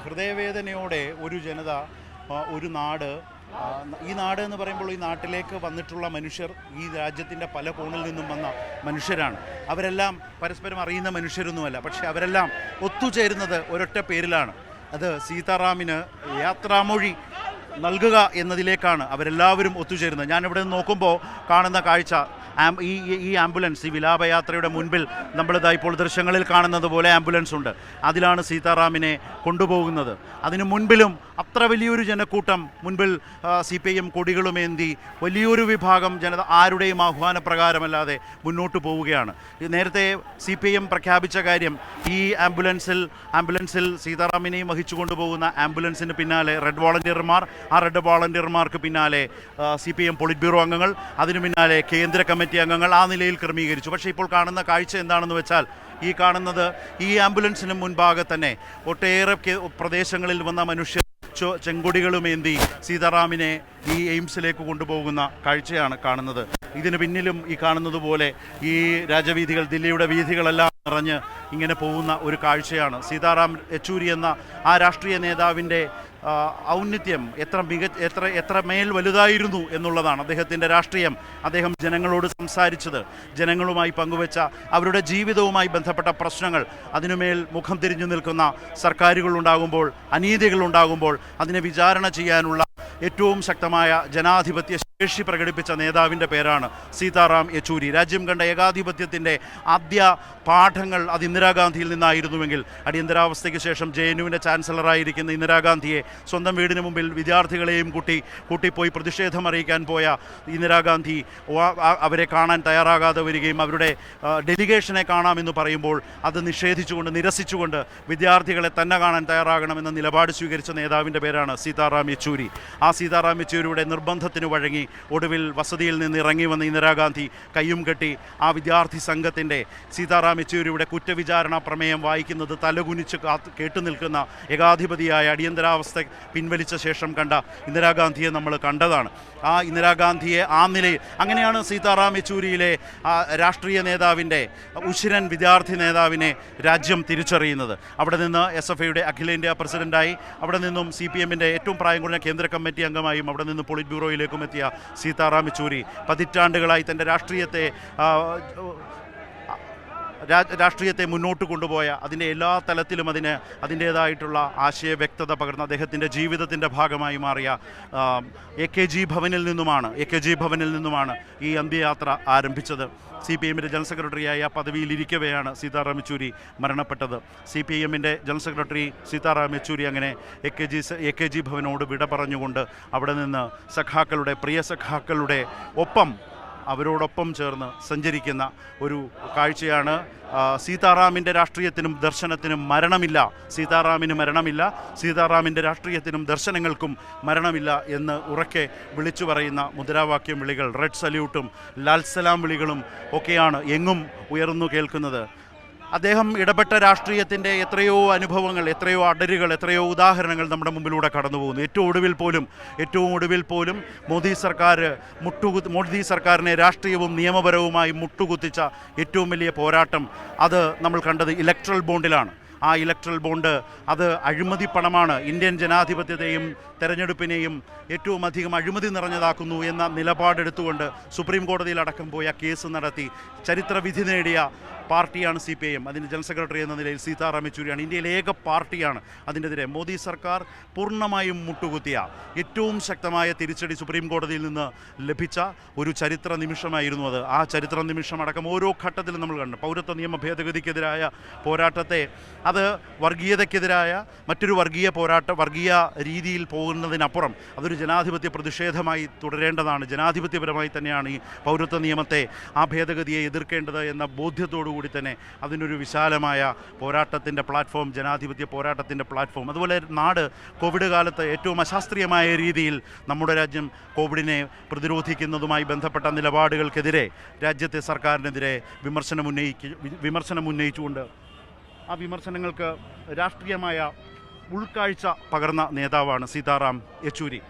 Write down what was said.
ഹൃദയവേദനയോടെ ഒരു ജനത, ഒരു നാട്, ഈ നാട് എന്ന് പറയുമ്പോൾ ഈ നാട്ടിലേക്ക് വന്നിട്ടുള്ള മനുഷ്യർ ഈ രാജ്യത്തിൻ്റെ പല കോണിൽ നിന്നും വന്ന മനുഷ്യരാണ്. അവരെല്ലാം പരസ്പരം അറിയുന്ന മനുഷ്യരൊന്നുമല്ല. പക്ഷേ അവരെല്ലാം ഒത്തുചേരുന്നത് ഒരൊറ്റ പേരിലാണ്. അത് സീതാറാമിന് യാത്രാമൊഴി നൽകുക എന്നതിലേക്കാണ് അവരെല്ലാവരും ഒത്തുചേരുന്നത്. ഞാനിവിടെ നിന്ന് നോക്കുമ്പോൾ കാണുന്ന കാഴ്ച, ഈ ആംബുലൻസ്, ഈ വിലാപയാത്രയുടെ മുൻപിൽ നമ്മളിതാ ഇപ്പോൾ ദൃശ്യങ്ങളിൽ കാണുന്നത് പോലെ ആംബുലൻസ് ഉണ്ട്. അതിലാണ് സീതാറാമിനെ കൊണ്ടുപോകുന്നത്. അതിനു മുൻപിലും അത്ര വലിയൊരു ജനക്കൂട്ടം മുൻപിൽ CPIM കൊടികളുമേന്തി വലിയൊരു വിഭാഗം ജനത ആരുടെയും ആഹ്വാനപ്രകാരമല്ലാതെ മുന്നോട്ട് പോവുകയാണ്. നേരത്തെ CPIM പ്രഖ്യാപിച്ച കാര്യം, ഈ ആംബുലൻസിൽ സീതാറാമിനെയും വഹിച്ചു കൊണ്ടുപോകുന്ന ആംബുലൻസിന് പിന്നാലെ റെഡ് വോളണ്ടിയർമാർ, ആ റെഡ് വോളണ്ടിയർമാർക്ക് പിന്നാലെ CPIM പൊളിറ്റ് ബ്യൂറോ അംഗങ്ങൾ, അതിനു പിന്നാലെ കേന്ദ്ര കമ്മിറ്റി അംഗങ്ങൾ, ആ നിലയിൽ ക്രമീകരിച്ചു. പക്ഷേ ഇപ്പോൾ കാണുന്ന കാഴ്ച എന്താണെന്ന് വെച്ചാൽ, ഈ കാണുന്നത് ഈ ആംബുലൻസിന് മുൻപാകെ തന്നെ ഒട്ടേറെ പ്രദേശങ്ങളിൽ വന്ന മനുഷ്യർ ചെങ്കൊടികളുമേന്തി സീതാറാമിനെ ഈ എയിംസിലേക്ക് കൊണ്ടുപോകുന്ന കാഴ്ചയാണ് കാണുന്നത്. ഇതിന് പിന്നിലും ഈ കാണുന്നത് പോലെ ഈ രാജവീഥികൾ, ദില്ലിയുടെ വീഥികളെല്ലാം നിറഞ്ഞ് ഇങ്ങനെ പോകുന്ന ഒരു കാഴ്ചയാണ്. സീതാറാം യെച്ചൂരി എന്ന ആ രാഷ്ട്രീയ നേതാവിൻ്റെ ഔന്നത്യം എത്ര മേൽ വലുതായിരുന്നു എന്നുള്ളതാണ്. അദ്ദേഹത്തിൻ്റെ രാഷ്ട്രീയം, അദ്ദേഹം ജനങ്ങളോട് സംസാരിച്ചത്, ജനങ്ങളുമായി പങ്കുവെച്ച അവരുടെ ജീവിതവുമായി ബന്ധപ്പെട്ട പ്രശ്നങ്ങൾ, അതിനുമേൽ മുഖം തിരിഞ്ഞു നിൽക്കുന്ന സർക്കാരുകളുണ്ടാകുമ്പോൾ, അനീതികളുണ്ടാകുമ്പോൾ അതിനെ വിചാരണ ചെയ്യാനുള്ള ഏറ്റവും ശക്തമായ ജനാധിപത്യ ശേഷി പ്രകടിപ്പിച്ച നേതാവിൻ്റെ പേരാണ് സീതാറാം യെച്ചൂരി. രാജ്യം കണ്ട ഏകാധിപത്യത്തിൻ്റെ ആദ്യ പാഠങ്ങൾ അത് ഇന്ദിരാഗാന്ധിയിൽ നിന്നായിരുന്നുവെങ്കിൽ, അടിയന്തരാവസ്ഥയ്ക്ക് ശേഷം JNUവിൻ്റെ ചാൻസലറായിരിക്കുന്ന ഇന്ദിരാഗാന്ധിയെ സ്വന്തം വീടിന് മുമ്പിൽ വിദ്യാർത്ഥികളെയും കൂട്ടിപ്പോയി പ്രതിഷേധം അറിയിക്കാൻ പോയ ഇന്ദിരാഗാന്ധി അവരെ കാണാൻ തയ്യാറാകാതെ വരികയും അവരുടെ ഡെലിഗേഷനെ കാണാമെന്ന് പറയുമ്പോൾ അത് നിരസിച്ചുകൊണ്ട് വിദ്യാർത്ഥികളെ തന്നെ കാണാൻ തയ്യാറാകണമെന്ന നിലപാട് സ്വീകരിച്ച നേതാവിൻ്റെ പേരാണ് സീതാറാം യെച്ചൂരി. ആ സീതാറാം യെച്ചൂരിയുടെ നിർബന്ധത്തിന് വഴങ്ങി ഒടുവിൽ വസതിയിൽ നിന്ന് ഇറങ്ങി വന്ന ഇന്ദിരാഗാന്ധി കയ്യും കെട്ടി ആ വിദ്യാർത്ഥി സംഘത്തിൻ്റെ സീതാറാം യെച്ചൂരിയുടെ കുറ്റവിചാരണ പ്രമേയം വായിക്കുന്നത് തലകുനിച്ച് കേട്ടുനിൽക്കുന്ന ഏകാധിപതിയായ അടിയന്തരാവസ്ഥ പിൻവലിച്ച ശേഷം കണ്ട ഇന്ദിരാഗാന്ധിയെ നമ്മൾ കണ്ടതാണ്. ആ ഇന്ദിരാഗാന്ധിയെ ആ നിലയിൽ, അങ്ങനെയാണ് സീതാറാം യെച്ചൂരിയിലെ രാഷ്ട്രീയ നേതാവിൻ്റെ, ഉശിരൻ വിദ്യാർത്ഥി നേതാവിനെ രാജ്യം തിരിച്ചറിയുന്നത്. അവിടെ നിന്ന് SFIയുടെ അഖിലേന്ത്യാ പ്രസിഡൻ്റായി, അവിടെ നിന്നും CPMൻ്റെ ഏറ്റവും പ്രായം കുറഞ്ഞ കേന്ദ്ര കമ്മിറ്റി അംഗമായും, അവിടെ നിന്ന് പൊളിറ്റ് ബ്യൂറോയിലേക്കും എത്തിയ സീതാറാം യെച്ചൂരി പതിറ്റാണ്ടുകളായി തൻ്റെ രാഷ്ട്രീയത്തെ മുന്നോട്ട് കൊണ്ടുപോയ, അതിൻ്റെ എല്ലാ തലത്തിലും അതിൻ്റേതായിട്ടുള്ള ആശയ വ്യക്തത പകർന്ന, അദ്ദേഹത്തിൻ്റെ ജീവിതത്തിൻ്റെ ഭാഗമായി മാറിയ AKG ഭവനിൽ നിന്നുമാണ് ഈ അന്ത്യയാത്ര ആരംഭിച്ചത്. CPIMൻ്റെ ജനറൽ സെക്രട്ടറിയായി ആ പദവിയിലിരിക്കവെയാണ് സീതാറാം യെച്ചൂരി മരണപ്പെട്ടത്. CPIMൻ്റെ ജനറൽ സെക്രട്ടറി സീതാറാം യെച്ചൂരി അങ്ങനെ AKG ഭവനോട് വിട പറഞ്ഞുകൊണ്ട് അവിടെ നിന്ന് പ്രിയ സഖാക്കളുടെ അവരോടൊപ്പം ചേർന്ന് സഞ്ചരിക്കുന്ന ഒരു കാഴ്ചയാണ്. സീതാറാമിൻ്റെ രാഷ്ട്രീയത്തിനും ദർശനത്തിനും മരണമില്ല, സീതാറാമിൻ്റെ രാഷ്ട്രീയത്തിനും ദർശനങ്ങൾക്കും മരണമില്ല എന്ന് ഉറക്കെ വിളിച്ചു പറയുന്ന മുദ്രാവാക്യം വിളികൾ, റെഡ് സല്യൂട്ടും ലാൽ സലാം വിളികളും ഒക്കെയാണ് എങ്ങും ഉയർന്നു കേൾക്കുന്നത്. അദ്ദേഹം ഇടപെട്ട രാഷ്ട്രീയത്തിൻ്റെ എത്രയോ അനുഭവങ്ങൾ, എത്രയോ അടരുകൾ, എത്രയോ ഉദാഹരണങ്ങൾ നമ്മുടെ മുമ്പിലൂടെ കടന്നു പോകുന്നു. ഏറ്റവും ഒടുവിൽ പോലും മോദി സർക്കാരിനെ രാഷ്ട്രീയവും നിയമപരവുമായി മുട്ടുകുത്തിച്ച ഏറ്റവും വലിയ പോരാട്ടം അത് നമ്മൾ കണ്ടത് ഇലക്ട്രൽ ബോണ്ടിലാണ്. ആ ഇലക്ട്രൽ ബോണ്ട് അത് അഴിമതി പണമാണ്, ഇന്ത്യൻ ജനാധിപത്യത്തെയും തെരഞ്ഞെടുപ്പിനെയും ഏറ്റവും അധികം അഴിമതി നിറഞ്ഞതാക്കുന്നു എന്ന നിലപാടെടുത്തുകൊണ്ട് സുപ്രീം കോടതിയിൽ അടക്കം പോയ കേസ് നടത്തി ചരിത്രവിധി നേടിയ പാർട്ടിയാണ് CPIM. അതിൻ്റെ ജനറൽ സെക്രട്ടറി എന്ന നിലയിൽ സീതാറാം യെച്ചൂരിയാണ്. ഇന്ത്യയിലെ ഏക പാർട്ടിയാണ് അതിനെതിരെ. മോദി സർക്കാർ പൂർണ്ണമായും മുട്ടുകുത്തിയ ഏറ്റവും ശക്തമായ തിരിച്ചടി സുപ്രീം കോടതിയിൽ നിന്ന് ലഭിച്ച ഒരു ചരിത്ര നിമിഷമായിരുന്നു അത്. ആ ചരിത്ര നിമിഷം അടക്കം ഓരോ ഘട്ടത്തിലും നമ്മൾ കണ്ടു. പൗരത്വ നിയമ ഭേദഗതിക്കെതിരായ പോരാട്ടത്തെ, അത് വർഗീയതയ്ക്കെതിരായ മറ്റൊരു വർഗീയ രീതിയിൽ പോകുന്നതിനപ്പുറം അതൊരു ജനാധിപത്യ പ്രതിഷേധമായി തുടരേണ്ടതാണ്. ജനാധിപത്യപരമായി തന്നെയാണ് ഈ പൗരത്വ നിയമത്തെ, ആ ഭേദഗതിയെ എതിർക്കേണ്ടത് എന്ന ബോധ്യത്തോടു കൂടി തന്നെ അതിനൊരു വിശാലമായ പോരാട്ടത്തിൻ്റെ പ്ലാറ്റ്ഫോം, ജനാധിപത്യ പോരാട്ടത്തിൻ്റെ പ്ലാറ്റ്ഫോം. അതുപോലെ നാട് കോവിഡ് കാലത്ത് ഏറ്റവും അശാസ്ത്രീയമായ രീതിയിൽ നമ്മുടെ രാജ്യം കോവിഡിനെ പ്രതിരോധിക്കുന്നതുമായി ബന്ധപ്പെട്ട നിലപാടുകൾക്കെതിരെ രാജ്യത്തെ സർക്കാരിനെതിരെ വിമർശനം ഉന്നയിച്ചുകൊണ്ട് ആ വിമർശനങ്ങൾക്ക് രാഷ്ട്രീയമായ ഉൾക്കാഴ്ച പകർന്ന നേതാവാണ് സീതാറാം യെച്ചൂരി.